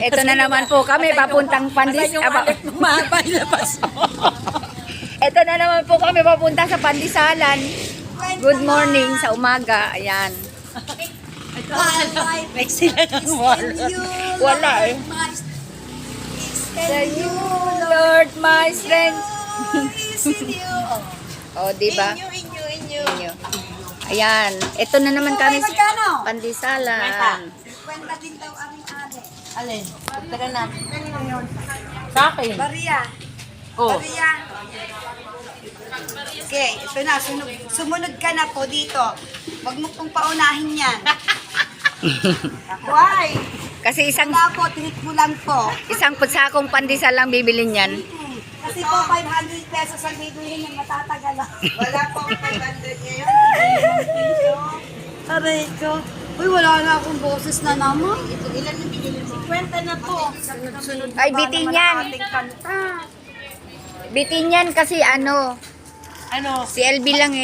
Ito na naman po kami papuntang Ito na naman po kami papunta sa Pandisalan. Good morning sa umaga. Ayan. May sila ng Wala eh. Sa you, Lord, my strength. O, diba? Inyo. Ayan. Ito na naman kami sa Pandisalan. 50 din daw aming ari. Alin? Taga na. Sa akin. Maria. Oh. Maria. Okay, ito na. Sumunod ka na po dito. Huwag mo pong paunahin yan. Why? Kasi Wala po, treat mo lang po. isang putsakong pandesal lang bibilin yan. Kasi po, 500 pesos ang bibilihin yung matatagal. Wala po 500 ngayon. Aray ko. Uy, wala na akong boses na naman. Ilan yung binili mo? 50 na po. Sunod-sunod Ay, bitin yan. kanta. Bitin yan kasi ano, Ano? si LB lang eh.